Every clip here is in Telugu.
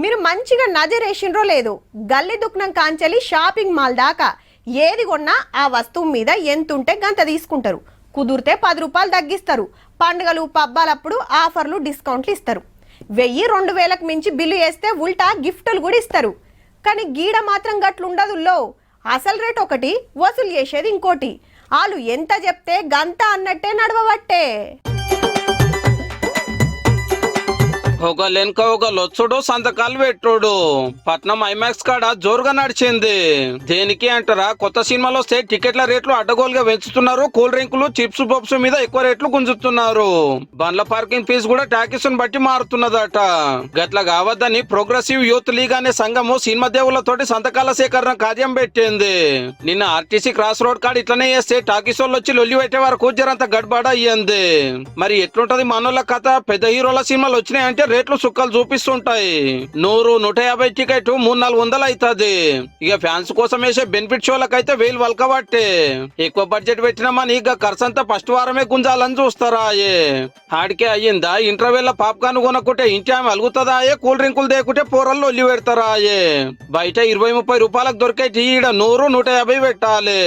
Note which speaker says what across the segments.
Speaker 1: మీరు మంచిగా నజరేసిండ్రో లేదు, గల్లీ దుక్నం కాంచెలి షాపింగ్ మాల్ దాకా ఏది కొన్నా ఆ వస్తువు మీద ఎంతుంటే గంత తీసుకుంటారు. కుదిరితే 10 రూపాయలు తగ్గిస్తారు. పండుగలు పబ్బాలప్పుడు ఆఫర్లు డిస్కౌంట్లు ఇస్తారు. 1000-2000కు మించి బిల్లు వేస్తే ఉల్టా గిఫ్టులు కూడా ఇస్తారు. కానీ గీడ మాత్రం గట్లుండదుల్లో. అసలు రేట్ ఒకటి, వసూలు చేసేది ఇంకోటి. వాళ్ళు ఎంత చెప్తే గంత అన్నట్టే నడవబట్టే.
Speaker 2: ఒక లెన్క ఒక లొచ్చుడు సంతకాలు పెట్టుడు పట్నం ఐమాక్స్ కాడ జోరుగా నడిచింది. దేనికి అంటారా, కొత్త సినిమాలు వస్తే టికెట్ల రేట్లు అడ్డగోలుగా పెంచుతున్నారు. కూల్ డ్రింకులు చిప్స్ పప్స్ మీద ఎక్కువ రేట్లు గుంజుతున్నారు. బండ్ల పార్కింగ్ ఫీజు కూడా టాకీస్ బట్టి మారుతున్నదట. గట్ల కావద్దని ప్రోగ్రెసివ్ యూత్ లీగ్ అనే సంఘము సినిమా దేవుళ్లతోటి సంతకాల సేకరణ కార్యం పెట్టింది. నిన్న ఆర్టీసీ క్రాస్ రోడ్ కాడ ఇట్లనే చేస్తే టాకీస్ వాళ్ళు వచ్చి లొల్లి పెట్టే వరకు జరంత గడ్బడ అయ్యింది. మరి ఎట్లుంటది మనోళ్ళ కథ? పెద్ద హీరోల సినిమాలు వచ్చినాయంటే రేట్లు సుక్కలు చూపిస్తుంటాయి. 100-150 టికెట్ 300-400 అవుతుంది. ఇక ఫ్యాన్స్ కోసం వేసే బెనిఫిట్ షోలకైతే 1000 వలకబట్టే. ఎక్కువ బడ్జెట్ పెట్టినామని ఇక ఖర్చు అంతా ఫస్ట్ వారమే గుంజాలని చూస్తారా? ఆడికే అయ్యిందా? ఇంటర్వెల్ పాప్కార్న్ కొనుక్కుంటే ఇంటి ఆమె అలుగుతుందా? కూల్ డ్రింకులు దేకుంటే పోరల్లో ఒల్లి పెడతారా? బయట 20-30 రూపాయలకు దొరికే టీ 100-150 పెట్టాలి.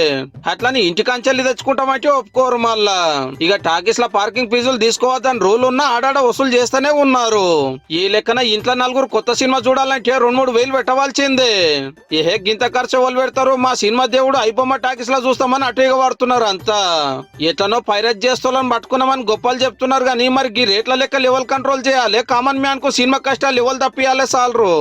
Speaker 2: అట్లని ఇంటి కంచెల్లి తెచ్చుకుంటామంటే ఒప్పుకోరు. మళ్ళా ఇక టాకీస్ ల పార్కింగ్ ఫీజులు తీసుకోవద్దని రూల్ ఉన్నా ఆడాడ వసూలు చేస్తూనే ఉన్నారు. ఈ లెక్కన ఇంట్లో 4 కొత్త సినిమా చూడాలంటే 2-3 వేలు పెట్టవలసిందే. గింత ఖర్చు వాళ్ళు పెడతారు. మా సినిమా దేవుడు ఐబొమ్మ టాకీస్ లా చూస్తామని అటుగా వాడుతున్నారు అంతా. ఎట్లనో పైరట్ చేస్తోళ్ళని పట్టుకున్నామని గొప్పలు చెప్తున్నారు. కానీ మరి ఈ రేట్ల లెక్క లెవెల్ కంట్రోల్ చేయాలి. కామన్ మ్యాన్ కు సినిమా కష్టాలు లెవెల్ తప్పియాలి సాలరు.